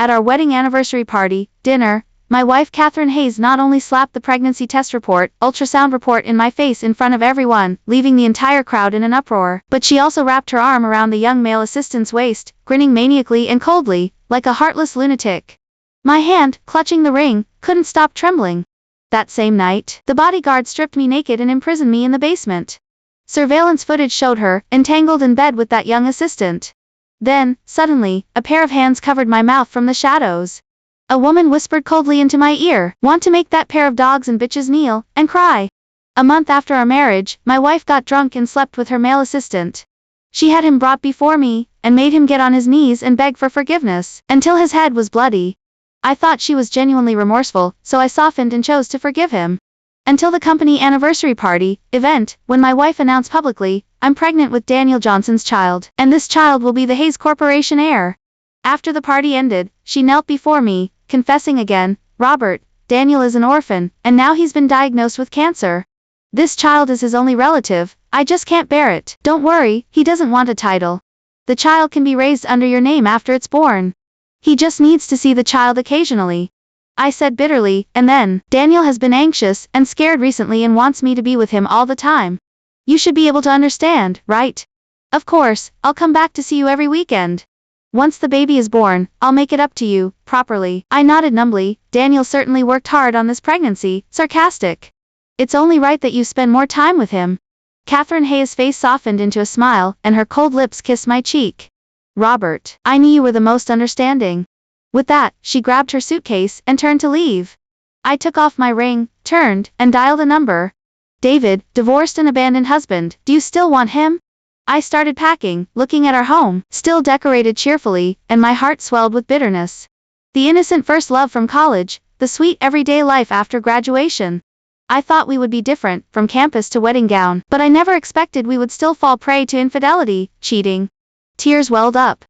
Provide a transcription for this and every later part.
At our wedding anniversary party, dinner, my wife Catherine Hayes not only slapped the pregnancy test report, ultrasound report in my face in front of everyone, leaving the entire crowd in an uproar, but she also wrapped her arm around the young male assistant's waist, grinning maniacally and coldly, like a heartless lunatic. My hand, clutching the ring, couldn't stop trembling. That same night, the bodyguard stripped me naked and imprisoned me in the basement. Surveillance footage showed her, entangled in bed with that young assistant. Then, suddenly, a pair of hands covered my mouth from the shadows. A woman whispered coldly into my ear, "Want to make that pair of dogs and bitches kneel and cry." A month after our marriage, my wife got drunk and slept with her male assistant. She had him brought before me, and made him get on his knees and beg for forgiveness, until his head was bloody. I thought she was genuinely remorseful, so I softened and chose to forgive him. Until the company anniversary party event, when my wife announced publicly, "I'm pregnant with Daniel Johnson's child, and this child will be the Hayes Corporation heir." After the party ended, she knelt before me, confessing again, "Robert, Daniel is an orphan, and now he's been diagnosed with cancer. This child is his only relative, I just can't bear it. Don't worry, he doesn't want a title. The child can be raised under your name after it's born. He just needs to see the child occasionally." I said bitterly, and then, "Daniel has been anxious and scared recently and wants me to be with him all the time. You should be able to understand, right? Of course, I'll come back to see you every weekend. Once the baby is born, I'll make it up to you, properly." I nodded numbly. Daniel certainly worked hard on this pregnancy, sarcastic. "It's only right that you spend more time with him." Catherine Hayes' face softened into a smile, and her cold lips kissed my cheek. "Robert, I knew you were the most understanding." With that, she grabbed her suitcase and turned to leave. I took off my ring, turned, and dialed a number. "David, divorced and abandoned husband, do you still want him?" I started packing, looking at our home, still decorated cheerfully, and my heart swelled with bitterness. The innocent first love from college, the sweet everyday life after graduation. I thought we would be different, from campus to wedding gown, but I never expected we would still fall prey to infidelity, cheating. Tears welled up.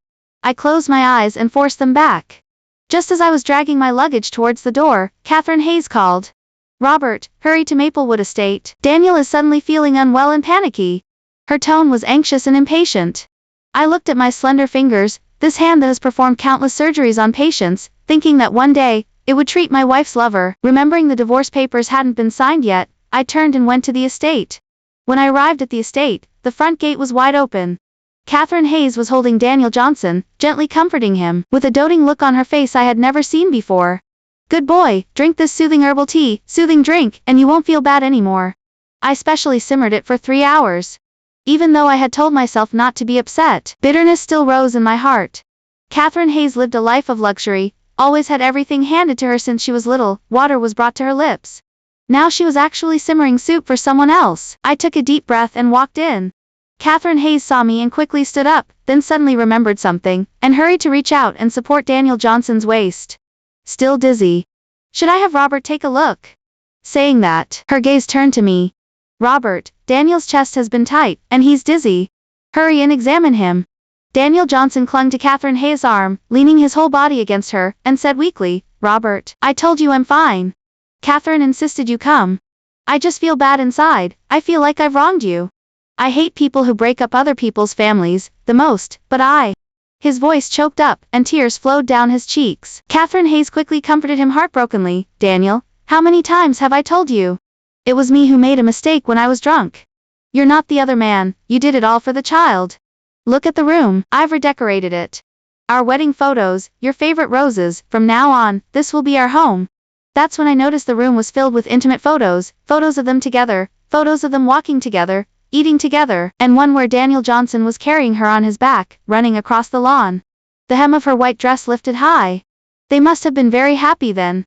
I closed my eyes and forced them back. Just as I was dragging my luggage towards the door, Catherine Hayes called. "Robert, hurry to Maplewood Estate. Daniel is suddenly feeling unwell and panicky." Her tone was anxious and impatient. I looked at my slender fingers, this hand that has performed countless surgeries on patients, thinking that one day, it would treat my wife's lover. Remembering the divorce papers hadn't been signed yet, I turned and went to the estate. When I arrived at the estate, the front gate was wide open. Catherine Hayes was holding Daniel Johnson, gently comforting him, with a doting look on her face I had never seen before. "Good boy, drink this soothing herbal tea, soothing drink, and you won't feel bad anymore." I specially simmered it for 3 hours. Even though I had told myself not to be upset, bitterness still rose in my heart. Catherine Hayes lived a life of luxury, always had everything handed to her since she was little, water was brought to her lips. Now she was actually simmering soup for someone else. I took a deep breath and walked in. Catherine Hayes saw me and quickly stood up, then suddenly remembered something, and hurried to reach out and support Daniel Johnson's waist. Still dizzy. "Should I have Robert take a look?" Saying that, her gaze turned to me. "Robert, Daniel's chest has been tight, and he's dizzy. Hurry and examine him." Daniel Johnson clung to Catherine Hayes' arm, leaning his whole body against her, and said weakly, "Robert, I told you I'm fine. Catherine insisted you come. I just feel bad inside, I feel like I've wronged you. I hate people who break up other people's families, the most, but I..." His voice choked up, and tears flowed down his cheeks. Catherine Hayes quickly comforted him heartbrokenly. "Daniel, how many times have I told you? It was me who made a mistake when I was drunk. You're not the other man, you did it all for the child. Look at the room, I've redecorated it. Our wedding photos, your favorite roses, from now on, this will be our home." That's when I noticed the room was filled with intimate photos, photos of them together, photos of them walking together, eating together, and one where Daniel Johnson was carrying her on his back, running across the lawn. The hem of her white dress lifted high. They must have been very happy then.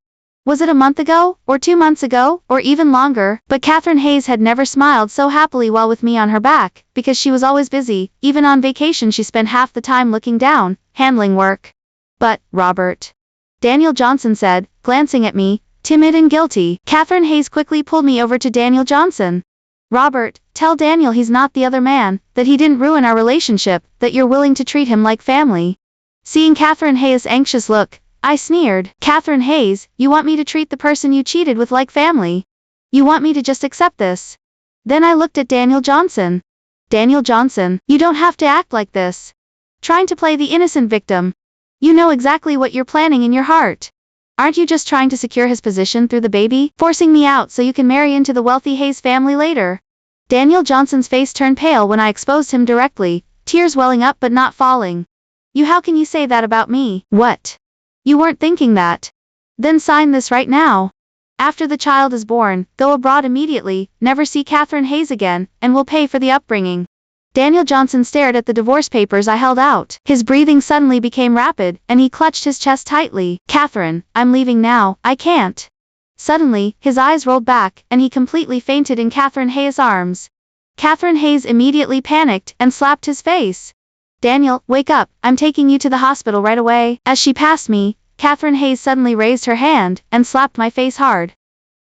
Was it a month ago, or 2 months ago, or even longer? But Catherine Hayes had never smiled so happily while with me on her back, because she was always busy. Even on vacation she spent half the time looking down, handling work. "But, Robert," Daniel Johnson said, glancing at me, timid and guilty. Catherine Hayes quickly pulled me over to Daniel Johnson. "Robert, tell Daniel he's not the other man, that he didn't ruin our relationship, that you're willing to treat him like family." Seeing Catherine Hayes' anxious look, I sneered. "Catherine Hayes, you want me to treat the person you cheated with like family? You want me to just accept this?" Then I looked at Daniel Johnson. "Daniel Johnson, you don't have to act like this. Trying to play the innocent victim. You know exactly what you're planning in your heart. Aren't you just trying to secure his position through the baby, forcing me out so you can marry into the wealthy Hayes family later? Daniel Johnson's face turned pale when I exposed him directly, tears welling up but not falling. How can you say that about me? What? You weren't thinking that. Then sign this right now. After the child is born, go abroad immediately, never see Catherine Hayes again, and we'll pay for the upbringing. Daniel Johnson stared at the divorce papers I held out. His breathing suddenly became rapid, and he clutched his chest tightly. Catherine, I'm leaving now, I can't. Suddenly, his eyes rolled back, and he completely fainted in Catherine Hayes' arms. Catherine Hayes immediately panicked and slapped his face. Daniel, wake up, I'm taking you to the hospital right away. As she passed me, Catherine Hayes suddenly raised her hand and slapped my face hard.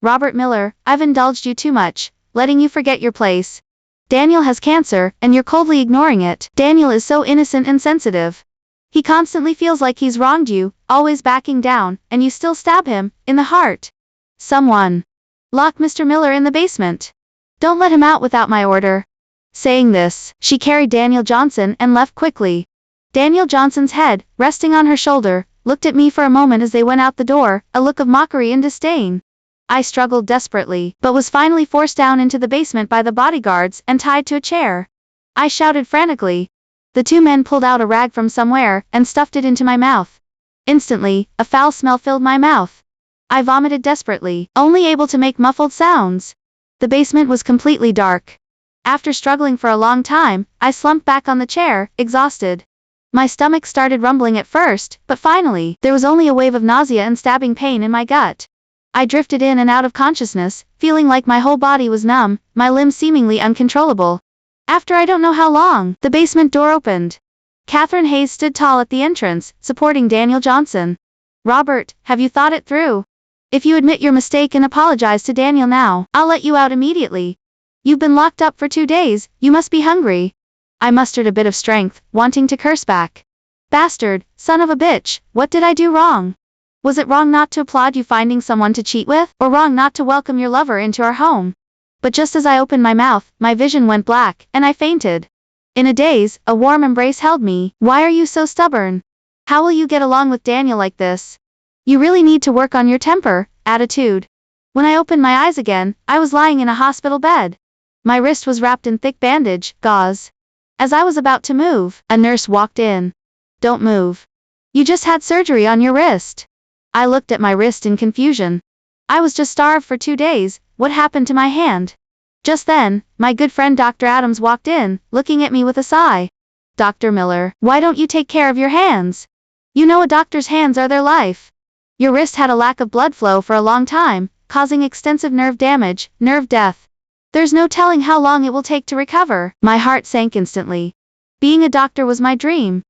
Robert Miller, I've indulged you too much, letting you forget your place. Daniel has cancer, and you're coldly ignoring it. Daniel is so innocent and sensitive. He constantly feels like he's wronged you, always backing down, and you still stab him, in the heart. Someone. Lock Mr. Miller in the basement. Don't let him out without my order. Saying this, she carried Daniel Johnson and left quickly. Daniel Johnson's head, resting on her shoulder, looked at me for a moment as they went out the door, a look of mockery and disdain. I struggled desperately, but was finally forced down into the basement by the bodyguards and tied to a chair. I shouted frantically. The two men pulled out a rag from somewhere and stuffed it into my mouth. Instantly, a foul smell filled my mouth. I vomited desperately, only able to make muffled sounds. The basement was completely dark. After struggling for a long time, I slumped back on the chair, exhausted. My stomach started rumbling at first, but finally, there was only a wave of nausea and stabbing pain in my gut. I drifted in and out of consciousness, feeling like my whole body was numb, my limbs seemingly uncontrollable. After I don't know how long, the basement door opened. Catherine Hayes stood tall at the entrance, supporting Daniel Johnson. Robert, have you thought it through? If you admit your mistake and apologize to Daniel now, I'll let you out immediately. You've been locked up for 2 days, you must be hungry. I mustered a bit of strength, wanting to curse back. Bastard, son of a bitch, what did I do wrong? Was it wrong not to applaud you finding someone to cheat with, or wrong not to welcome your lover into our home? But just as I opened my mouth, my vision went black, and I fainted. In a daze, a warm embrace held me. Why are you so stubborn? How will you get along with Daniel like this? You really need to work on your temper, attitude. When I opened my eyes again, I was lying in a hospital bed. My wrist was wrapped in thick bandage, gauze. As I was about to move, a nurse walked in. Don't move. You just had surgery on your wrist. I looked at my wrist in confusion. I was just starved for 2 days, what happened to my hand? Just then, my good friend Dr. Adams walked in, looking at me with a sigh. Dr. Miller, why don't you take care of your hands? You know a doctor's hands are their life. Your wrist had a lack of blood flow for a long time, causing extensive nerve damage, nerve death. There's no telling how long it will take to recover. My heart sank instantly. Being a doctor was my dream.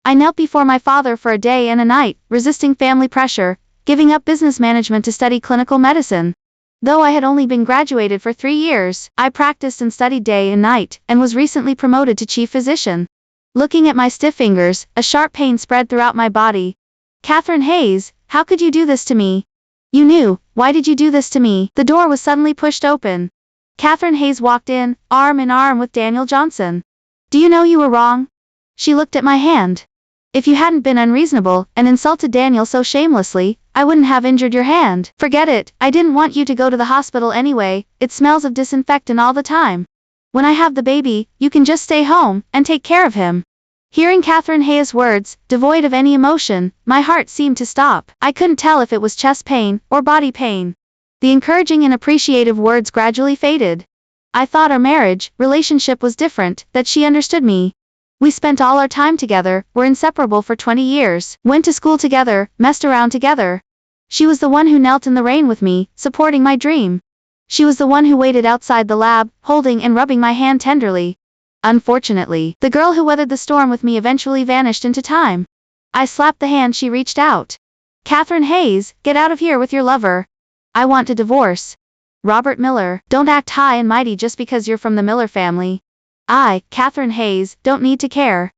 I knelt before my father for a day and a night, resisting family pressure, giving up business management to study clinical medicine. Though I had only been graduated for 3 years, I practiced and studied day and night, and was recently promoted to chief physician. Looking at my stiff fingers, a sharp pain spread throughout my body. Catherine Hayes, how could you do this to me? You knew, why did you do this to me? The door was suddenly pushed open. Catherine Hayes walked in, arm in arm with Daniel Johnson. Do you know you were wrong? She looked at my hand. If you hadn't been unreasonable and insulted Daniel so shamelessly, I wouldn't have injured your hand. Forget it, I didn't want you to go to the hospital anyway, it smells of disinfectant all the time. When I have the baby, you can just stay home and take care of him. Hearing Catherine Hayes' words, devoid of any emotion, my heart seemed to stop. I couldn't tell if it was chest pain or body pain. The encouraging and appreciative words gradually faded. I thought our relationship was different, that she understood me. We spent all our time together, were inseparable for 20 years, went to school together, messed around together. She was the one who knelt in the rain with me, supporting my dream. She was the one who waited outside the lab, holding and rubbing my hand tenderly. Unfortunately, the girl who weathered the storm with me eventually vanished into time. I slapped the hand she reached out. Catherine Hayes, get out of here with your lover. I want a divorce. Robert Miller, don't act high and mighty just because you're from the Miller family. I, Catherine Hayes, don't need to care.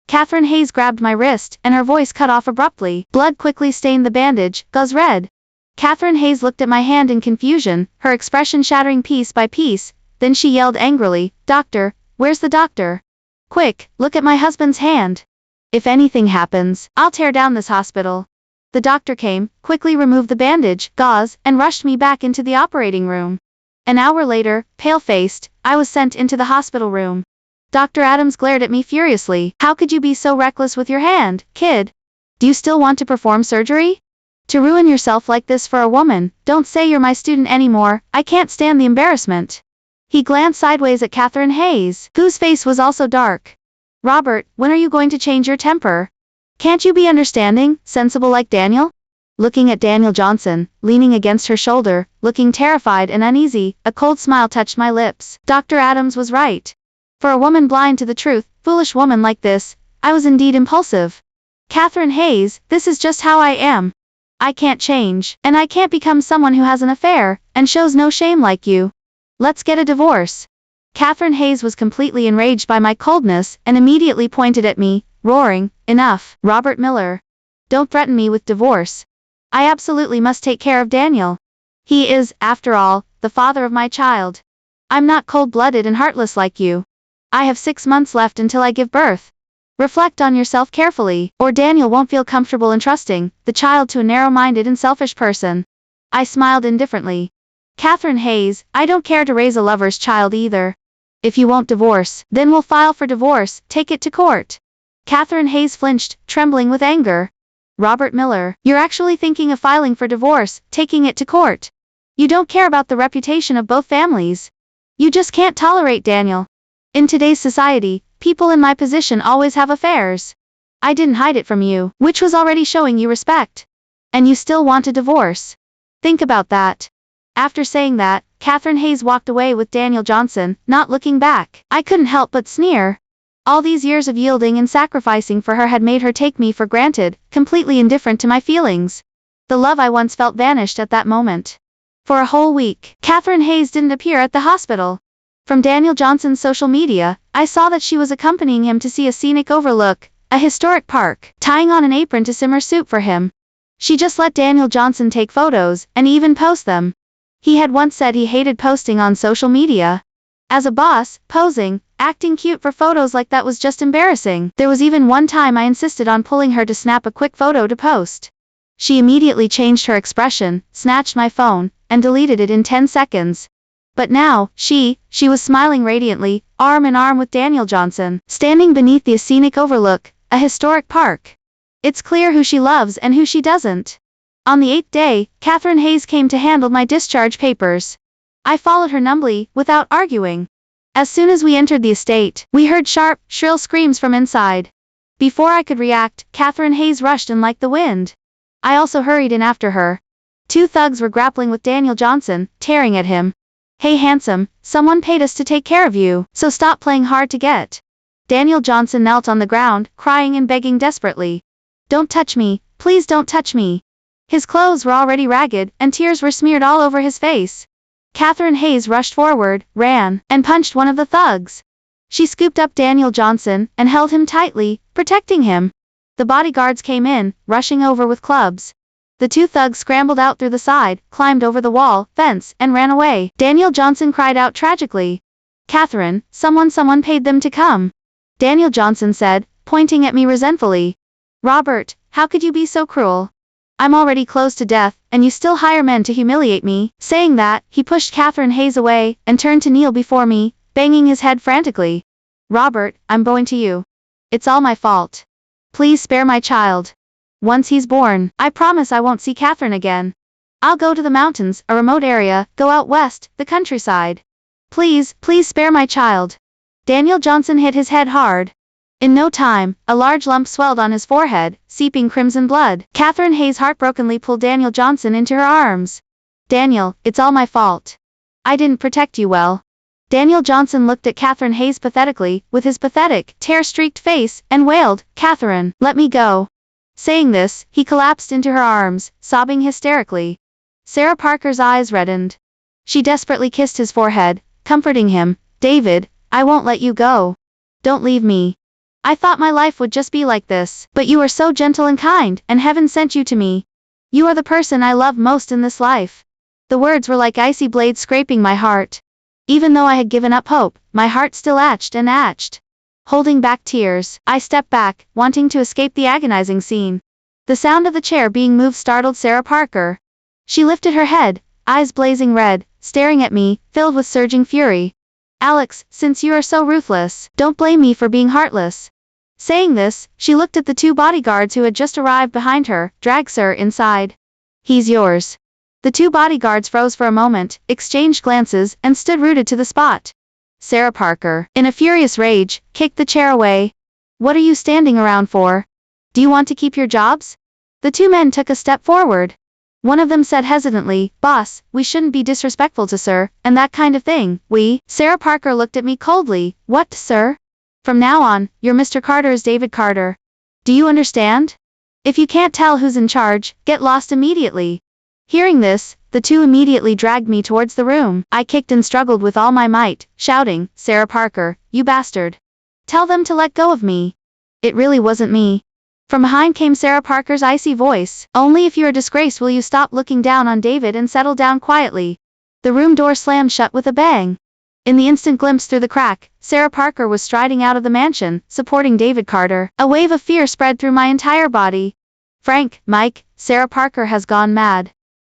Catherine Hayes grabbed my wrist, and her voice cut off abruptly. Blood quickly stained the bandage, gauze red. Catherine Hayes looked at my hand in confusion, her expression shattering piece by piece, then she yelled angrily, Doctor, where's the doctor? Quick, look at my husband's hand. If anything happens, I'll tear down this hospital. The doctor came, quickly removed the bandage, gauze, and rushed me back into the operating room. An hour later, pale-faced, I was sent into the hospital room. Dr. Adams glared at me furiously. How could you be so reckless with your hand, kid? Do you still want to perform surgery? To ruin yourself like this for a woman, don't say you're my student anymore, I can't stand the embarrassment. He glanced sideways at Catherine Hayes, whose face was also dark. Robert, when are you going to change your temper? Can't you be understanding, sensible like Daniel? Looking at Daniel Johnson, leaning against her shoulder, looking terrified and uneasy, a cold smile touched my lips. Dr. Adams was right. For a woman blind to the truth, foolish woman like this, I was indeed impulsive. Catherine Hayes, this is just how I am. I can't change, and I can't become someone who has an affair, and shows no shame like you. Let's get a divorce. Catherine Hayes was completely enraged by my coldness, and immediately pointed at me, roaring, enough, Robert Miller. Don't threaten me with divorce. I absolutely must take care of Daniel. He is, after all, the father of my child. I'm not cold-blooded and heartless like you. I have 6 months left until I give birth. Reflect on yourself carefully, or Daniel won't feel comfortable entrusting the child to a narrow-minded and selfish person. I smiled indifferently. Catherine Hayes, I don't care to raise a lover's child either. If you won't divorce, then we'll file for divorce, take it to court. Catherine Hayes flinched, trembling with anger. Robert Miller, you're actually thinking of filing for divorce, taking it to court. You don't care about the reputation of both families. You just can't tolerate Daniel. In today's society, people in my position always have affairs. I didn't hide it from you, which was already showing you respect. And you still want a divorce. Think about that. After saying that, Catherine Hayes walked away with Daniel Johnson, not looking back. I couldn't help but sneer. All these years of yielding and sacrificing for her had made her take me for granted, completely indifferent to my feelings. The love I once felt vanished at that moment. For a whole week, Catherine Hayes didn't appear at the hospital. From Daniel Johnson's social media, I saw that she was accompanying him to see a scenic overlook, a historic park, tying on an apron to simmer soup for him. She just let Daniel Johnson take photos, and even post them. He had once said he hated posting on social media. As a boss, posing, acting cute for photos like that was just embarrassing. There was even one time I insisted on pulling her to snap a quick photo to post. She immediately changed her expression, snatched my phone, and deleted it in 10 seconds. But now, she was smiling radiantly, arm in arm with Daniel Johnson, standing beneath the scenic overlook, a historic park. It's clear who she loves and who she doesn't. On the 8th day, Catherine Hayes came to handle my discharge papers. I followed her numbly, without arguing. As soon as we entered the estate, we heard sharp, shrill screams from inside. Before I could react, Catherine Hayes rushed in like the wind. I also hurried in after her. 2 thugs were grappling with Daniel Johnson, tearing at him. Hey handsome, someone paid us to take care of you, so stop playing hard to get. Daniel Johnson knelt on the ground, crying and begging desperately. Don't touch me, please don't touch me. His clothes were already ragged, and tears were smeared all over his face. Catherine Hayes rushed forward, ran, and punched one of the thugs. She scooped up Daniel Johnson, and held him tightly, protecting him. The bodyguards came in, rushing over with clubs. The 2 thugs scrambled out through the side, climbed over the wall, fence, and ran away. Daniel Johnson cried out tragically. Catherine, someone paid them to come. Daniel Johnson said, pointing at me resentfully. Robert, how could you be so cruel? I'm already close to death, and you still hire men to humiliate me. Saying that, he pushed Catherine Hayes away, and turned to kneel before me, banging his head frantically. Robert, I'm going to you. It's all my fault. Please spare my child. Once he's born, I promise I won't see Catherine again. I'll go to the mountains, a remote area, go out west, the countryside. Please spare my child. Daniel Johnson hit his head hard. In no time, a large lump swelled on his forehead, seeping crimson blood. Catherine Hayes heartbrokenly pulled Daniel Johnson into her arms. Daniel, it's all my fault. I didn't protect you well. Daniel Johnson looked at Catherine Hayes pathetically, with his pathetic, tear-streaked face, and wailed, Catherine, let me go. Saying this, he collapsed into her arms, sobbing hysterically. Sarah Parker's eyes reddened. She desperately kissed his forehead, comforting him. David, I won't let you go. Don't leave me. I thought my life would just be like this, but you are so gentle and kind, and heaven sent you to me. You are the person I love most in this life. The words were like icy blades scraping my heart. Even though I had given up hope, my heart still ached and ached. Holding back tears, I stepped back, wanting to escape the agonizing scene. The sound of the chair being moved startled Sarah Parker. She lifted her head, eyes blazing red, staring at me, filled with surging fury. Alex, since you are so ruthless, don't blame me for being heartless. Saying this, she looked at the two bodyguards who had just arrived behind her. Drag Sir inside. He's yours. The two bodyguards froze for a moment, exchanged glances, and stood rooted to the spot. Sarah Parker, in a furious rage, kicked the chair away. What are you standing around for? Do you want to keep your jobs? The two men took a step forward. One of them said hesitantly, Boss, we shouldn't be disrespectful to sir, and that kind of thing. Sarah Parker looked at me coldly. What, sir? From now on, you're Mr. Carter is David Carter. Do you understand? If you can't tell who's in charge, get lost immediately. Hearing this, the two immediately dragged me towards the room. I kicked and struggled with all my might, shouting, Sarah Parker, you bastard. Tell them to let go of me. It really wasn't me. From behind came Sarah Parker's icy voice. Only if you're a disgrace will you stop looking down on David and settle down quietly. The room door slammed shut with a bang. In the instant glimpse through the crack, Sarah Parker was striding out of the mansion, supporting David Carter. A wave of fear spread through my entire body. Frank, Mike, Sarah Parker has gone mad.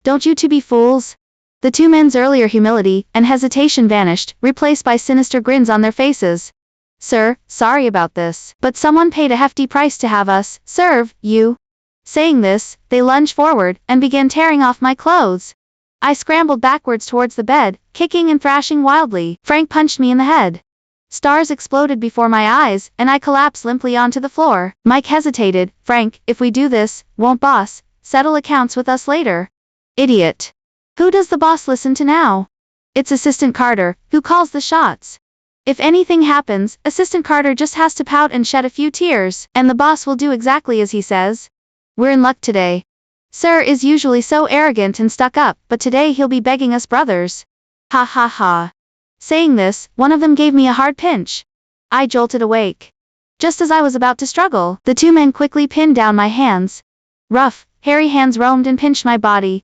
Don't you two be fools? The two men's earlier humility and hesitation vanished, replaced by sinister grins on their faces. Sir, sorry about this, but someone paid a hefty price to have us serve you. Saying this, they lunged forward and began tearing off my clothes. I scrambled backwards towards the bed, kicking and thrashing wildly. Frank punched me in the head. Stars exploded before my eyes, and I collapsed limply onto the floor. Mike hesitated. Frank, if we do this, won't boss settle accounts with us later? Idiot. Who does the boss listen to now? It's Assistant Carter, who calls the shots. If anything happens, Assistant Carter just has to pout and shed a few tears, and the boss will do exactly as he says. We're in luck today. Sir is usually so arrogant and stuck up, but today he'll be begging us brothers. Ha ha ha. Saying this, one of them gave me a hard pinch. I jolted awake. Just as I was about to struggle, the two men quickly pinned down my hands. Rough, hairy hands roamed and pinched my body.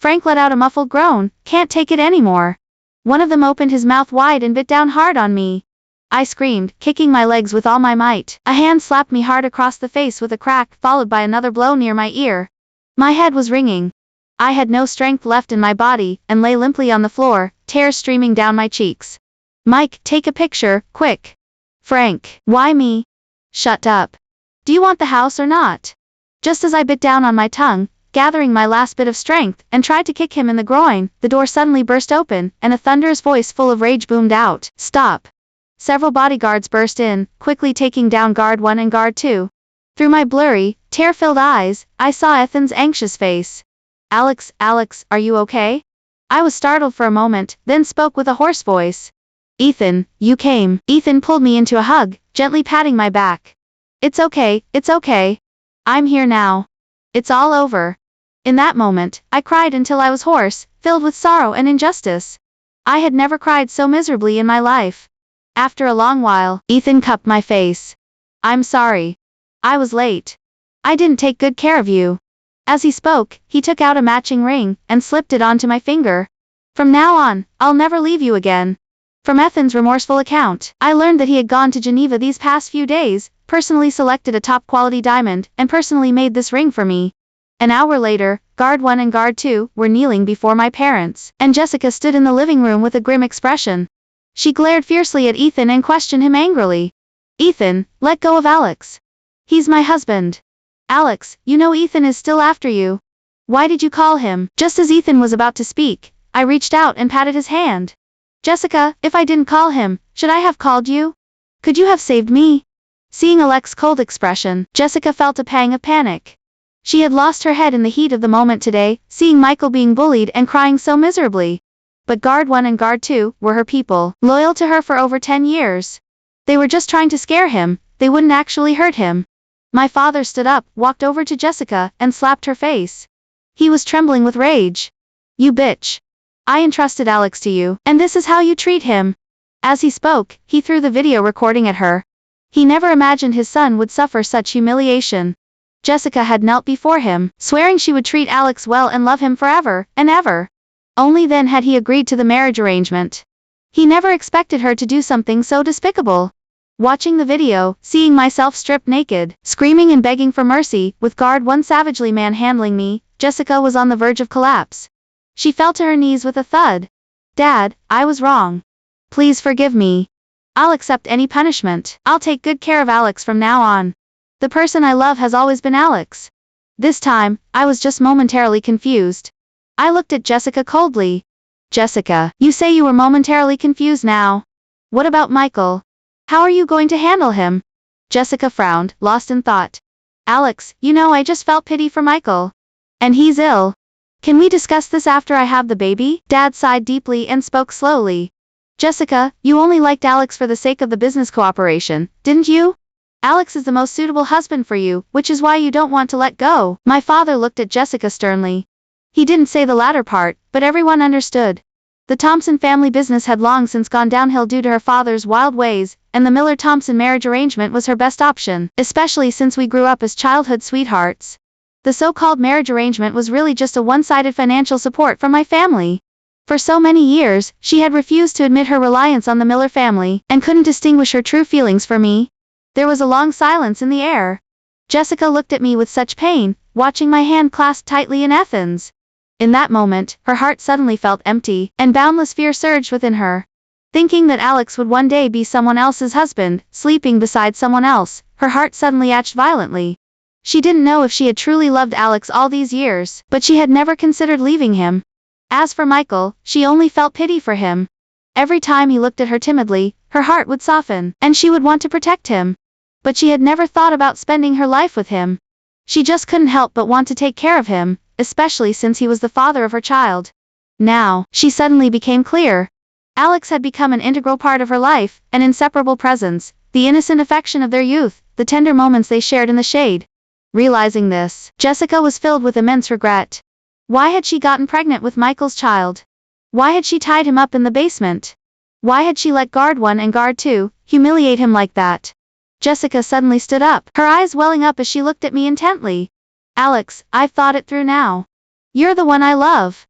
Frank let out a muffled groan. Can't take it anymore. One of them opened his mouth wide and bit down hard on me. I screamed, kicking my legs with all my might. A hand slapped me hard across the face with a crack, followed by another blow near my ear. My head was ringing. I had no strength left in my body, and lay limply on the floor, tears streaming down my cheeks. Mike, take a picture, quick. Frank, why me? Shut up. Do you want the house or not? Just as I bit down on my tongue, gathering my last bit of strength, and tried to kick him in the groin, the door suddenly burst open, and a thunderous voice full of rage boomed out. Stop. Several bodyguards burst in, quickly taking down Guard 1 and Guard 2. Through my blurry, tear-filled eyes, I saw Ethan's anxious face. Alex, are you okay? I was startled for a moment, then spoke with a hoarse voice. Ethan, you came. Ethan pulled me into a hug, gently patting my back. It's okay. I'm here now. It's all over. In that moment, I cried until I was hoarse, filled with sorrow and injustice. I had never cried so miserably in my life. After a long while, Ethan cupped my face. I'm sorry. I was late. I didn't take good care of you. As he spoke, he took out a matching ring, and slipped it onto my finger. From now on, I'll never leave you again. From Ethan's remorseful account, I learned that he had gone to Geneva these past few days, personally selected a top-quality diamond, and personally made this ring for me. An hour later, Guard 1 and Guard 2 were kneeling before my parents, and Jessica stood in the living room with a grim expression. She glared fiercely at Ethan and questioned him angrily. Ethan, let go of Alex. He's my husband. Alex, you know Ethan is still after you. Why did you call him? Just as Ethan was about to speak, I reached out and patted his hand. Jessica, if I didn't call him, should I have called you? Could you have saved me? Seeing Alex's cold expression, Jessica felt a pang of panic. She had lost her head in the heat of the moment today, seeing Michael being bullied and crying so miserably. But Guard 1 and Guard 2 were her people, loyal to her for over 10 years. They were just trying to scare him, they wouldn't actually hurt him. My father stood up, walked over to Jessica, and slapped her face. He was trembling with rage. You bitch. I entrusted Alex to you, and this is how you treat him. As he spoke, he threw the video recording at her. He never imagined his son would suffer such humiliation. Jessica had knelt before him, swearing she would treat Alex well and love him forever and ever. Only then had he agreed to the marriage arrangement. He never expected her to do something so despicable. Watching the video, seeing myself stripped naked, screaming and begging for mercy, with guard one savagely manhandling me, Jessica was on the verge of collapse. She fell to her knees with a thud. Dad, I was wrong. Please forgive me. I'll accept any punishment. I'll take good care of Alex from now on. The person I love has always been Alex. This time, I was just momentarily confused. I looked at Jessica coldly. Jessica, you say you were momentarily confused now. What about Michael? How are you going to handle him? Jessica frowned, lost in thought. Alex, you know I just felt pity for Michael. And he's ill. Can we discuss this after I have the baby? Dad sighed deeply and spoke slowly. Jessica, you only liked Alex for the sake of the business cooperation, didn't you? Alex is the most suitable husband for you, which is why you don't want to let go. My father looked at Jessica sternly. He didn't say the latter part, but everyone understood. The Thompson family business had long since gone downhill due to her father's wild ways, and the Miller-Thompson marriage arrangement was her best option, especially since we grew up as childhood sweethearts. The so-called marriage arrangement was really just a one-sided financial support from my family. For so many years, she had refused to admit her reliance on the Miller family, and couldn't distinguish her true feelings for me. There was a long silence in the air. Jessica looked at me with such pain, watching my hand clasped tightly in Ethan's. In that moment, her heart suddenly felt empty, and boundless fear surged within her. Thinking that Alex would one day be someone else's husband, sleeping beside someone else, her heart suddenly ached violently. She didn't know if she had truly loved Alex all these years, but she had never considered leaving him. As for Michael, she only felt pity for him. Every time he looked at her timidly, her heart would soften, and she would want to protect him. But she had never thought about spending her life with him. She just couldn't help but want to take care of him, especially since he was the father of her child. Now, she suddenly became clear. Alex had become an integral part of her life, an inseparable presence, the innocent affection of their youth, the tender moments they shared in the shade. Realizing this, Jessica was filled with immense regret. Why had she gotten pregnant with Michael's child? Why had she tied him up in the basement? Why had she let guard 1 and guard 2 humiliate him like that? Jessica suddenly stood up, her eyes welling up as she looked at me intently. Alex, I've thought it through now. You're the one I love.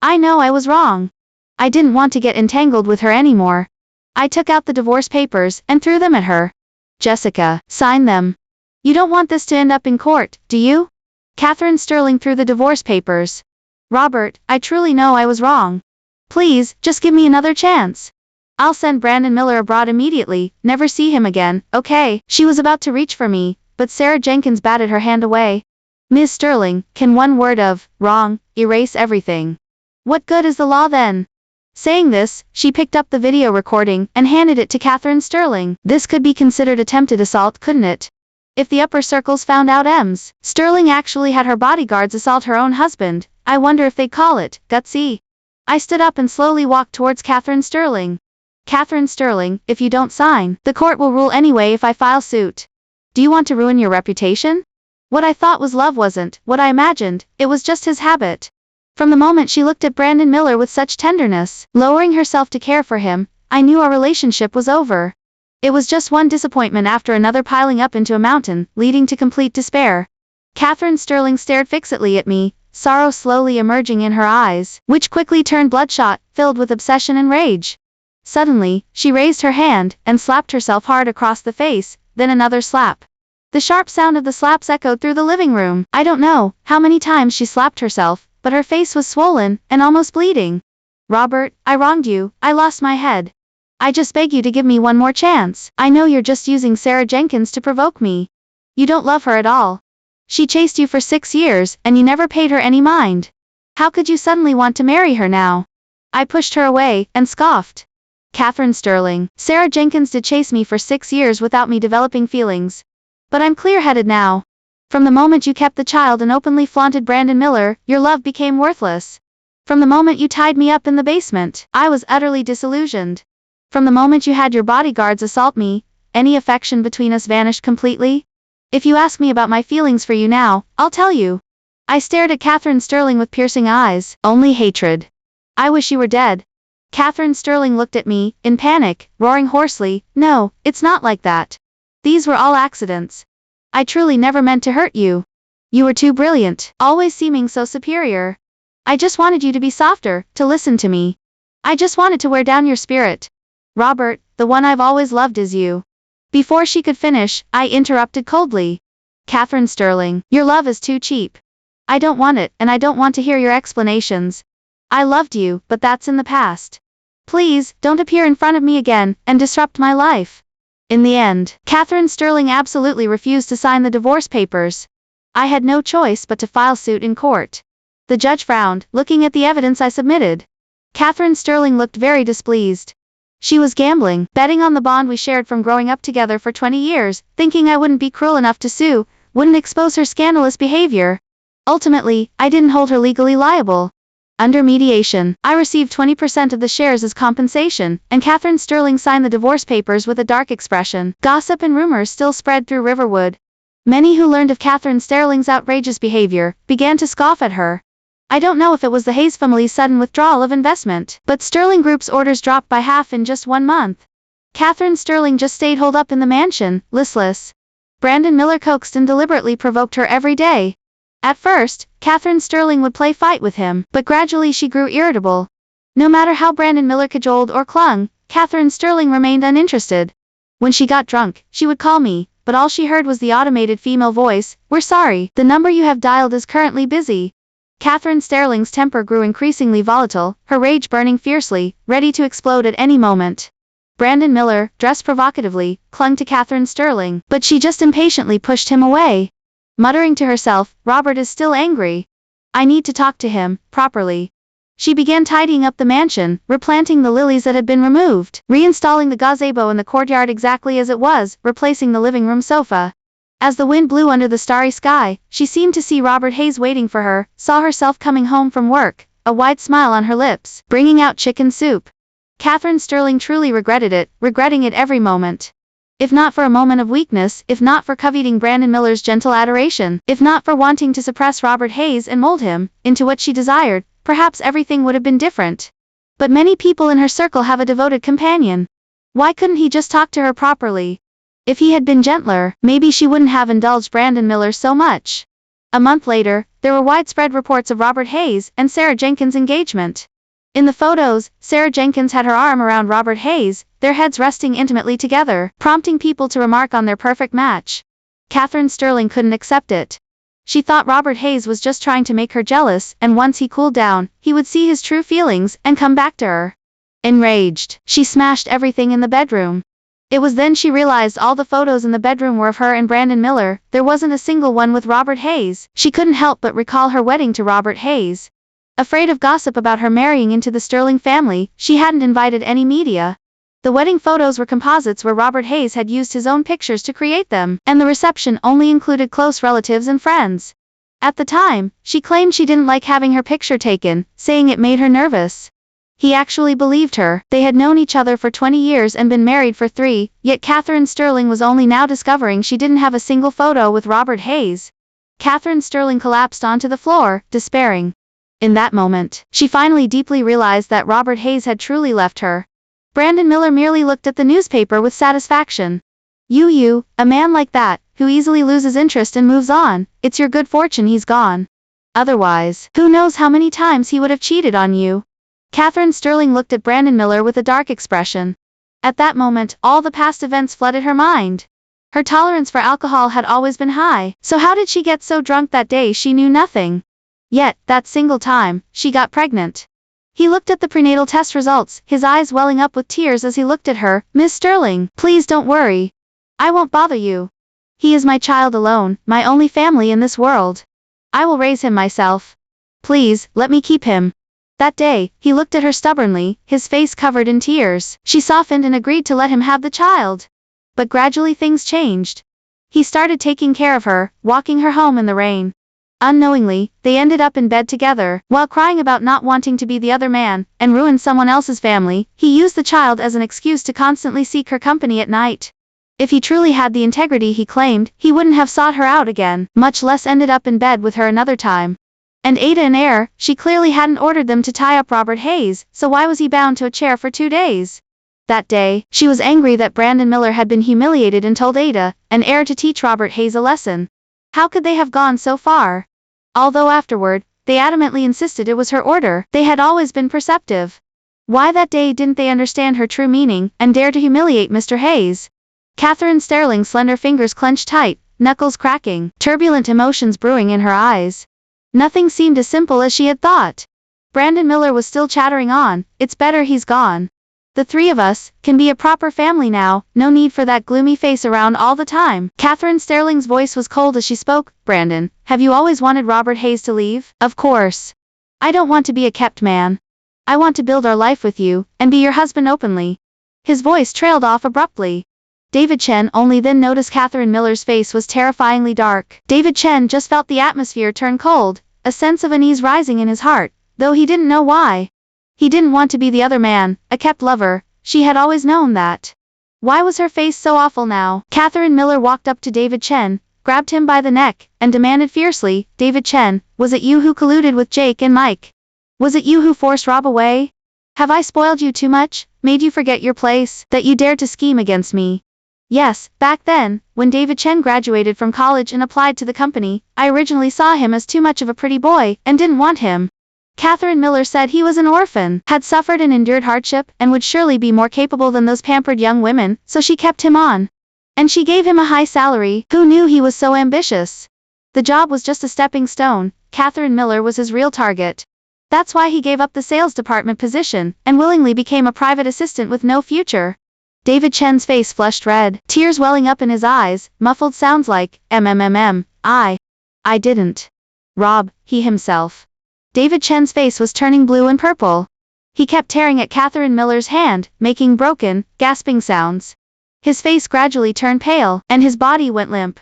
I know I was wrong. I didn't want to get entangled with her anymore. I took out the divorce papers and threw them at her. Jessica, sign them. You don't want this to end up in court, do you? Catherine Sterling threw the divorce papers. Robert, I truly know I was wrong. Please, just give me another chance. I'll send Brandon Miller abroad immediately, never see him again, okay? She was about to reach for me, but Sarah Jenkins batted her hand away. Ms. Sterling, can one word of wrong erase everything? What good is the law then? Saying this, she picked up the video recording and handed it to Catherine Sterling. This could be considered attempted assault, couldn't it? If the upper circles found out Ms. Sterling actually had her bodyguards assault her own husband, I wonder if they'd call it gutsy. I stood up and slowly walked towards Catherine Sterling. Catherine Sterling, if you don't sign, the court will rule anyway if I file suit. Do you want to ruin your reputation? What I thought was love wasn't what I imagined, it was just his habit. From the moment she looked at Brandon Miller with such tenderness, lowering herself to care for him, I knew our relationship was over. It was just one disappointment after another piling up into a mountain, leading to complete despair. Catherine Sterling stared fixedly at me, sorrow slowly emerging in her eyes, which quickly turned bloodshot, filled with obsession and rage. Suddenly, she raised her hand, and slapped herself hard across the face, then another slap. The sharp sound of the slaps echoed through the living room. I don't know how many times she slapped herself, but her face was swollen, and almost bleeding. Robert, I wronged you, I lost my head. I just beg you to give me one more chance. I know you're just using Sarah Jenkins to provoke me. You don't love her at all. She chased you for 6 years, and you never paid her any mind. How could you suddenly want to marry her now? I pushed her away, and scoffed. Catherine Sterling, Sarah Jenkins did chase me for 6 years without me developing feelings. But I'm clear-headed now. From the moment you kept the child and openly flaunted Brandon Miller, your love became worthless. From the moment you tied me up in the basement, I was utterly disillusioned. From the moment you had your bodyguards assault me, any affection between us vanished completely. If you ask me about my feelings for you now, I'll tell you. I stared at Catherine Sterling with piercing eyes, only hatred. I wish you were dead. Catherine Sterling looked at me, in panic, roaring hoarsely, no, it's not like that. These were all accidents. I truly never meant to hurt you. You were too brilliant, always seeming so superior. I just wanted you to be softer, to listen to me. I just wanted to wear down your spirit. Robert, the one I've always loved is you. Before she could finish, I interrupted coldly. Catherine Sterling, your love is too cheap. I don't want it, and I don't want to hear your explanations. I loved you, but that's in the past. Please, don't appear in front of me again, and disrupt my life. In the end, Catherine Sterling absolutely refused to sign the divorce papers. I had no choice but to file suit in court. The judge frowned, looking at the evidence I submitted. Catherine Sterling looked very displeased. She was gambling, betting on the bond we shared from growing up together for 20 years, thinking I wouldn't be cruel enough to sue, wouldn't expose her scandalous behavior. Ultimately, I didn't hold her legally liable. Under mediation, I received 20% of the shares as compensation, and Catherine Sterling signed the divorce papers with a dark expression. Gossip and rumors still spread through Riverwood. Many who learned of Catherine Sterling's outrageous behavior began to scoff at her. I don't know if it was the Hayes family's sudden withdrawal of investment, but Sterling Group's orders dropped by half in just 1 month. Catherine Sterling just stayed holed up in the mansion, listless. Brandon Miller coaxed and deliberately provoked her every day. At first, Catherine Sterling would play fight with him, but gradually she grew irritable. No matter how Brandon Miller cajoled or clung, Catherine Sterling remained uninterested. When she got drunk, she would call me, but all she heard was the automated female voice, "We're sorry, the number you have dialed is currently busy." Catherine Sterling's temper grew increasingly volatile, her rage burning fiercely, ready to explode at any moment. Brandon Miller, dressed provocatively, clung to Catherine Sterling, but she just impatiently pushed him away. Muttering to herself, "Robert is still angry. I need to talk to him, properly." She began tidying up the mansion, replanting the lilies that had been removed, reinstalling the gazebo in the courtyard exactly as it was, replacing the living room sofa. As the wind blew under the starry sky, she seemed to see Robert Hayes waiting for her, saw herself coming home from work, a wide smile on her lips, bringing out chicken soup. Catherine Sterling truly regretted it, regretting it every moment. If not for a moment of weakness, if not for coveting Brandon Miller's gentle adoration, if not for wanting to suppress Robert Hayes and mold him into what she desired, perhaps everything would have been different. But many people in her circle have a devoted companion. Why couldn't he just talk to her properly? If he had been gentler, maybe she wouldn't have indulged Brandon Miller so much. A month later, there were widespread reports of Robert Hayes and Sarah Jenkins' engagement. In the photos, Sarah Jenkins had her arm around Robert Hayes, their heads resting intimately together, prompting people to remark on their perfect match. Catherine Sterling couldn't accept it. She thought Robert Hayes was just trying to make her jealous, and once he cooled down, he would see his true feelings and come back to her. Enraged, she smashed everything in the bedroom. It was then she realized all the photos in the bedroom were of her and Brandon Miller, there wasn't a single one with Robert Hayes. She couldn't help but recall her wedding to Robert Hayes. Afraid of gossip about her marrying into the Sterling family, she hadn't invited any media. The wedding photos were composites where Robert Hayes had used his own pictures to create them, and the reception only included close relatives and friends. At the time, she claimed she didn't like having her picture taken, saying it made her nervous. He actually believed her. They had known each other for 20 years and been married for 3, yet Catherine Sterling was only now discovering she didn't have a single photo with Robert Hayes. Catherine Sterling collapsed onto the floor, despairing. In that moment, she finally deeply realized that Robert Hayes had truly left her. Brandon Miller merely looked at the newspaper with satisfaction. You, a man like that, who easily loses interest and moves on, it's your good fortune he's gone. Otherwise, who knows how many times he would have cheated on you. Catherine Sterling looked at Brandon Miller with a dark expression. At that moment, all the past events flooded her mind. Her tolerance for alcohol had always been high, so how did she get so drunk that day she knew nothing? Yet, that single time, she got pregnant. He looked at the prenatal test results, his eyes welling up with tears as he looked at her. "Miss Sterling, please don't worry. I won't bother you. He is my child alone, my only family in this world. I will raise him myself. Please, let me keep him." That day, he looked at her stubbornly, his face covered in tears. She softened and agreed to let him have the child. But gradually things changed. He started taking care of her, walking her home in the rain. Unknowingly, they ended up in bed together. While crying about not wanting to be the other man, and ruin someone else's family, he used the child as an excuse to constantly seek her company at night. If he truly had the integrity he claimed, he wouldn't have sought her out again, much less ended up in bed with her another time. And Ada and Air, she clearly hadn't ordered them to tie up Robert Hayes, so why was he bound to a chair for 2 days? That day, she was angry that Brandon Miller had been humiliated and told Ada and Air to teach Robert Hayes a lesson. How could they have gone so far? Although afterward, they adamantly insisted it was her order, they had always been perceptive. Why that day didn't they understand her true meaning, and dare to humiliate Mr. Hayes? Catherine Sterling's slender fingers clenched tight, knuckles cracking, turbulent emotions brewing in her eyes. Nothing seemed as simple as she had thought. Brandon Miller was still chattering on, "It's better he's gone. The three of us can be a proper family now, no need for that gloomy face around all the time." Catherine Sterling's voice was cold as she spoke. "Brandon, have you always wanted Robert Hayes to leave?" "Of course. I don't want to be a kept man. I want to build our life with you, and be your husband openly." His voice trailed off abruptly. David Chen only then noticed Catherine Miller's face was terrifyingly dark. David Chen just felt the atmosphere turn cold, a sense of unease rising in his heart, though he didn't know why. He didn't want to be the other man, a kept lover. She had always known that. Why was her face so awful now? Catherine Miller walked up to David Chen, grabbed him by the neck, and demanded fiercely, "David Chen, was it you who colluded with Jake and Mike? Was it you who forced Rob away? Have I spoiled you too much, made you forget your place, that you dared to scheme against me?" "Yes, back then, when David Chen graduated from college and applied to the company, I originally saw him as too much of a pretty boy, and didn't want him. Catherine Miller said he was an orphan, had suffered and endured hardship, and would surely be more capable than those pampered young women, so she kept him on. And she gave him a high salary. Who knew he was so ambitious? The job was just a stepping stone. Catherine Miller was his real target. That's why he gave up the sales department position, and willingly became a private assistant with no future." David Chen's face flushed red, tears welling up in his eyes, muffled sounds like, I didn't. Rob, he himself. David Chen's face was turning blue and purple. He kept tearing at Catherine Miller's hand, making broken, gasping sounds. His face gradually turned pale, and his body went limp.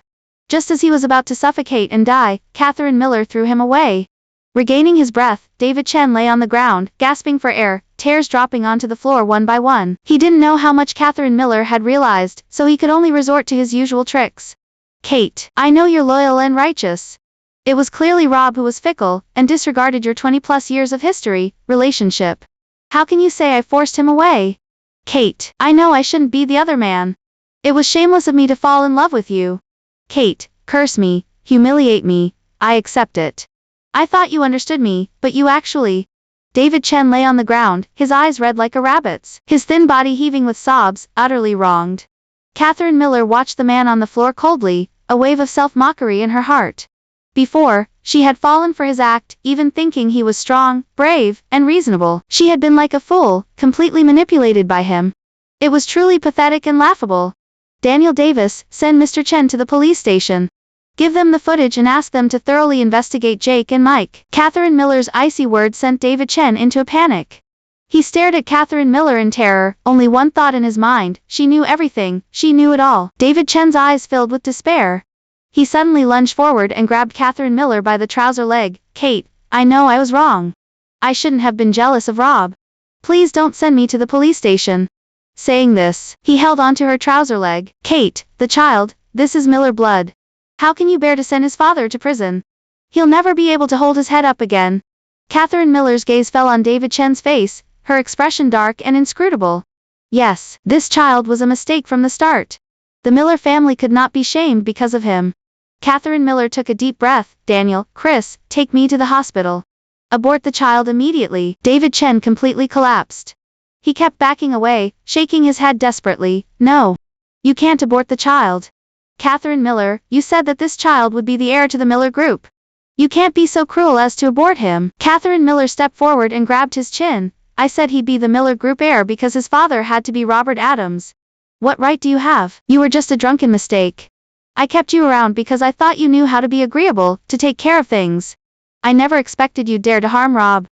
Just as he was about to suffocate and die, Catherine Miller threw him away. Regaining his breath, David Chen lay on the ground, gasping for air, tears dropping onto the floor one by one. He didn't know how much Catherine Miller had realized, so he could only resort to his usual tricks. "Kate, I know you're loyal and righteous. It was clearly Rob who was fickle, and disregarded your 20+ years of history, relationship. How can you say I forced him away? Kate, I know I shouldn't be the other man. It was shameless of me to fall in love with you. Kate, curse me, humiliate me, I accept it. I thought you understood me, but you actually..." David Chen lay on the ground, his eyes red like a rabbit's, his thin body heaving with sobs, utterly wronged. Catherine Miller watched the man on the floor coldly, a wave of self-mockery in her heart. Before, she had fallen for his act, even thinking he was strong, brave, and reasonable. She had been like a fool, completely manipulated by him. It was truly pathetic and laughable. "Daniel Davis, send Mr. Chen to the police station. Give them the footage and ask them to thoroughly investigate Jake and Mike." Catherine Miller's icy words sent David Chen into a panic. He stared at Catherine Miller in terror, only one thought in his mind: she knew everything, she knew it all. David Chen's eyes filled with despair. He suddenly lunged forward and grabbed Catherine Miller by the trouser leg. "Kate, I know I was wrong. I shouldn't have been jealous of Rob. Please don't send me to the police station." Saying this, he held onto her trouser leg. "Kate, the child, this is Miller blood. How can you bear to send his father to prison? He'll never be able to hold his head up again." Catherine Miller's gaze fell on David Chen's face, her expression dark and inscrutable. Yes, this child was a mistake from the start. The Miller family could not be shamed because of him. Catherine Miller took a deep breath. "Daniel, Chris, take me to the hospital. Abort the child immediately." David Chen completely collapsed. He kept backing away, shaking his head desperately. "No. You can't abort the child. Catherine Miller, you said that this child would be the heir to the Miller Group. You can't be so cruel as to abort him." Catherine Miller stepped forward and grabbed his chin. "I said he'd be the Miller Group heir because his father had to be Robert Adams. What right do you have? You were just a drunken mistake. I kept you around because I thought you knew how to be agreeable, to take care of things. I never expected you'd dare to harm Rob."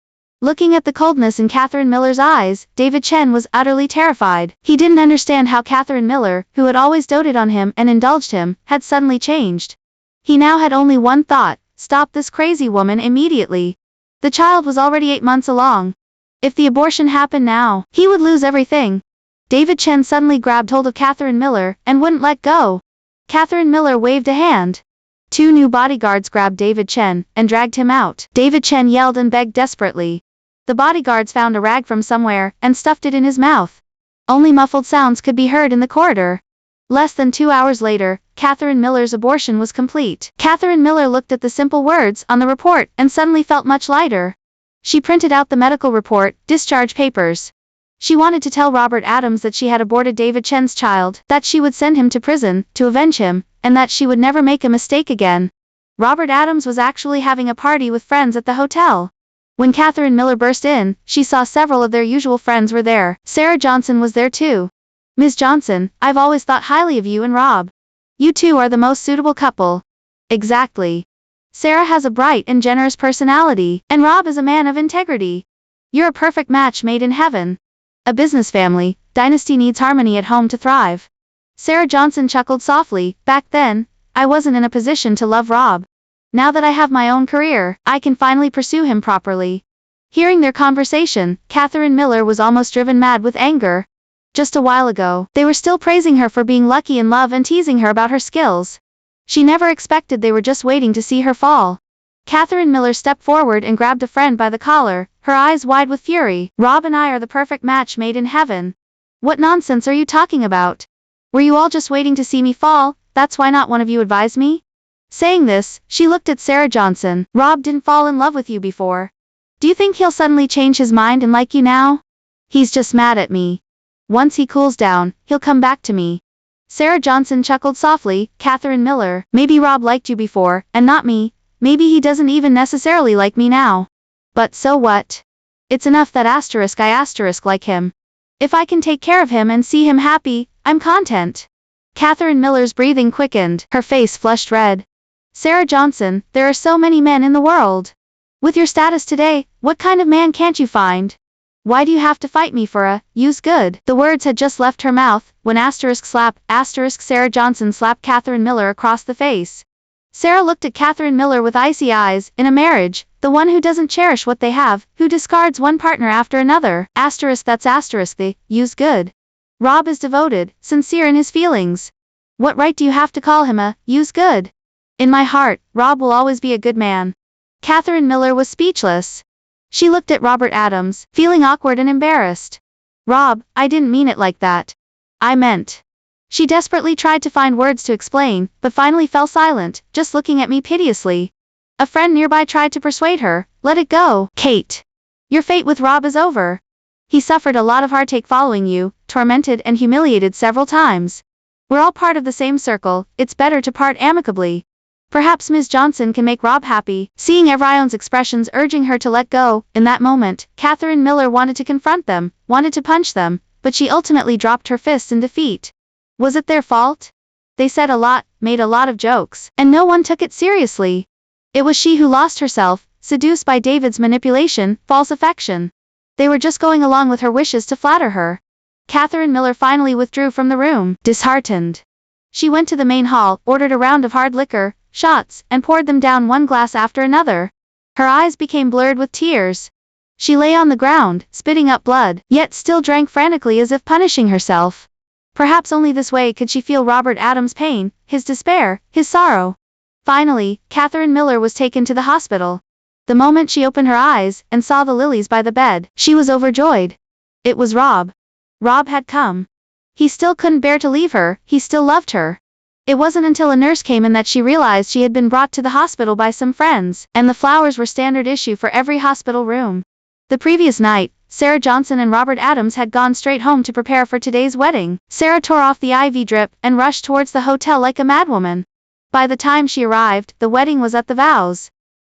Looking at the coldness in Catherine Miller's eyes, David Chen was utterly terrified. He didn't understand how Catherine Miller, who had always doted on him and indulged him, had suddenly changed. He now had only one thought: stop this crazy woman immediately. The child was already 8 months along. If the abortion happened now, he would lose everything. David Chen suddenly grabbed hold of Catherine Miller, and wouldn't let go. Catherine Miller waved a hand. 2 new bodyguards grabbed David Chen, and dragged him out. David Chen yelled and begged desperately. The bodyguards found a rag from somewhere, and stuffed it in his mouth. Only muffled sounds could be heard in the corridor. Less than 2 hours later, Catherine Miller's abortion was complete. Catherine Miller looked at the simple words on the report, and suddenly felt much lighter. She printed out the medical report, discharge papers. She wanted to tell Robert Adams that she had aborted David Chen's child, that she would send him to prison, to avenge him, and that she would never make a mistake again. Robert Adams was actually having a party with friends at the hotel. When Catherine Miller burst in, she saw several of their usual friends were there. Sarah Johnson was there too. "Ms. Johnson, I've always thought highly of you and Rob. You two are the most suitable couple." "Exactly. Sarah has a bright and generous personality, and Rob is a man of integrity. You're a perfect match made in heaven. A business family, dynasty needs harmony at home to thrive." Sarah Johnson chuckled softly. "Back then, I wasn't in a position to love Rob. Now that I have my own career, I can finally pursue him properly." Hearing their conversation, Catherine Miller was almost driven mad with anger. Just a while ago, they were still praising her for being lucky in love and teasing her about her skills. She never expected they were just waiting to see her fall. Catherine Miller stepped forward and grabbed a friend by the collar, her eyes wide with fury. "Rob and I are the perfect match made in heaven. What nonsense are you talking about? Were you all just waiting to see me fall? That's why not one of you advised me?" Saying this, she looked at Sarah Johnson. "Rob didn't fall in love with you before. Do you think he'll suddenly change his mind and like you now? He's just mad at me. Once he cools down, he'll come back to me." Sarah Johnson chuckled softly. "Catherine Miller, maybe Rob liked you before, and not me. Maybe he doesn't even necessarily like me now. But so what? It's enough that I like him. If I can take care of him and see him happy, I'm content." Catherine Miller's breathing quickened, her face flushed red. "Sarah Johnson, there are so many men in the world. With your status today, what kind of man can't you find? Why do you have to fight me for a use good?" The words had just left her mouth, when Sarah Johnson slapped Catherine Miller across the face. Sarah looked at Catherine Miller with icy eyes. "In a marriage, the one who doesn't cherish what they have, who discards one partner after another, that's the use good. Rob is devoted, sincere in his feelings. What right do you have to call him a use good? In my heart, Rob will always be a good man." Catherine Miller was speechless. She looked at Robert Adams, feeling awkward and embarrassed. "Rob, I didn't mean it like that. I meant..." She desperately tried to find words to explain, but finally fell silent, just looking at me piteously. A friend nearby tried to persuade her. "Let it go, Kate. Your fate with Rob is over. He suffered a lot of heartache following you, tormented and humiliated several times. We're all part of the same circle, it's better to part amicably. Perhaps Ms. Johnson can make Rob happy." Seeing everyone's expressions urging her to let go, in that moment, Catherine Miller wanted to confront them, wanted to punch them, but she ultimately dropped her fists in defeat. Was it their fault? They said a lot, made a lot of jokes, and no one took it seriously. It was she who lost herself, seduced by David's manipulation, false affection. They were just going along with her wishes to flatter her. Catherine Miller finally withdrew from the room, disheartened. She went to the main hall, ordered a round of hard liquor, shots, and poured them down one glass after another. Her eyes became blurred with tears. She lay on the ground, spitting up blood, yet still drank frantically as if punishing herself. Perhaps only this way could she feel Robert Adams' pain, his despair, his sorrow. Finally, Catherine Miller was taken to the hospital. The moment she opened her eyes, and saw the lilies by the bed, she was overjoyed. It was Rob. Rob had come. He still couldn't bear to leave her, he still loved her. It wasn't until a nurse came in that she realized she had been brought to the hospital by some friends, and the flowers were standard issue for every hospital room. The previous night, Sarah Johnson and Robert Adams had gone straight home to prepare for today's wedding. Sarah tore off the IV drip and rushed towards the hotel like a madwoman. By the time she arrived, the wedding was at the vows.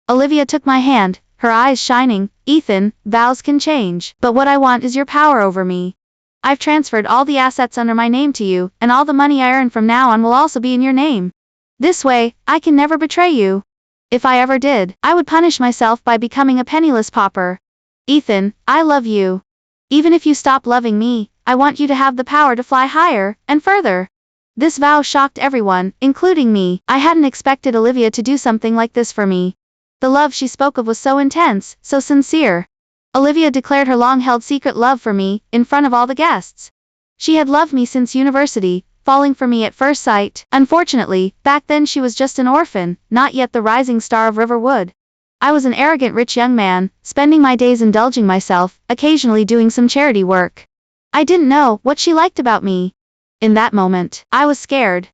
Olivia took my hand, her eyes shining. "Ethan, vows can change, but what I want is your power over me. I've transferred all the assets under my name to you, and all the money I earn from now on will also be in your name. This way, I can never betray you. If I ever did, I would punish myself by becoming a penniless pauper. Ethan, I love you. Even if you stop loving me, I want you to have the power to fly higher, and further." This vow shocked everyone, including me. I hadn't expected Olivia to do something like this for me. The love she spoke of was so intense, so sincere. Olivia declared her long-held secret love for me, in front of all the guests. She had loved me since university, falling for me at first sight. Unfortunately, back then she was just an orphan, not yet the rising star of Riverwood. I was an arrogant rich young man, spending my days indulging myself, occasionally doing some charity work. I didn't know what she liked about me. In that moment, I was scared.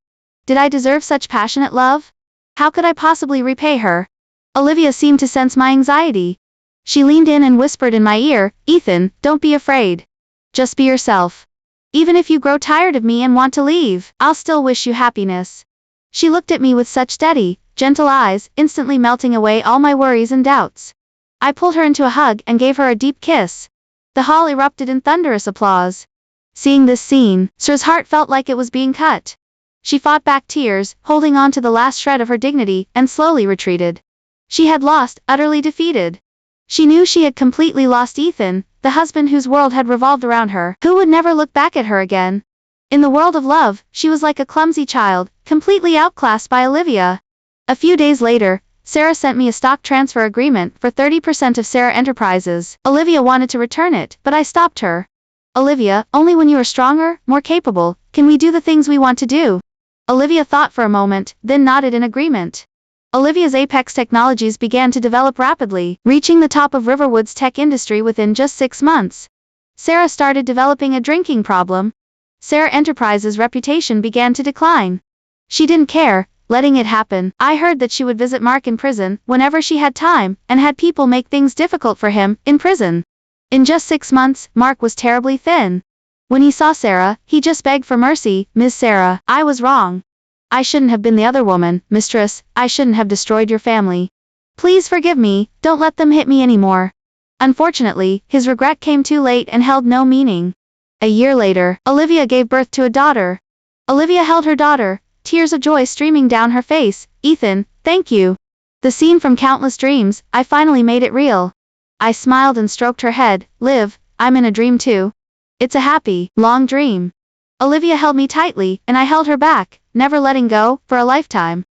Did I deserve such passionate love? How could I possibly repay her? Olivia seemed to sense my anxiety. She leaned in and whispered in my ear, "Ethan, don't be afraid. Just be yourself. Even if you grow tired of me and want to leave, I'll still wish you happiness. She looked at me with such steady, gentle eyes, instantly melting away all my worries and doubts. I pulled her into a hug and gave her a deep kiss. The hall erupted in thunderous applause. Seeing this scene, Sir's heart felt like it was being cut. She fought back tears, holding on to the last shred of her dignity, and slowly retreated. She had lost, utterly defeated. She knew she had completely lost Ethan, the husband whose world had revolved around her, who would never look back at her again. In the world of love, she was like a clumsy child, completely outclassed by Olivia. A few days later, Sarah sent me a stock transfer agreement for 30% of Sarah Enterprises. Olivia wanted to return it, but I stopped her. Olivia, only when you are stronger, more capable, can we do the things we want to do. Olivia thought for a moment, then nodded in agreement. Olivia's Apex Technologies began to develop rapidly, reaching the top of Riverwood's tech industry within just 6 months. Sarah started developing a drinking problem. Sarah Enterprises' reputation began to decline. She didn't care, letting it happen. I heard that she would visit Mark in prison whenever she had time, and had people make things difficult for him in prison. In just 6 months, Mark was terribly thin. When he saw Sarah, he just begged for mercy. Miss Sarah, I was wrong. I shouldn't have been the other woman, mistress, I shouldn't have destroyed your family. Please forgive me, don't let them hit me anymore. Unfortunately, his regret came too late and held no meaning. A year later, Olivia gave birth to a daughter. Olivia held her daughter, tears of joy streaming down her face. Ethan, thank you. The scene from Countless Dreams, I finally made it real. I smiled and stroked her head. Liv, I'm in a dream too. It's a happy, long dream. Olivia held me tightly, and I held her back, never letting go, for a lifetime.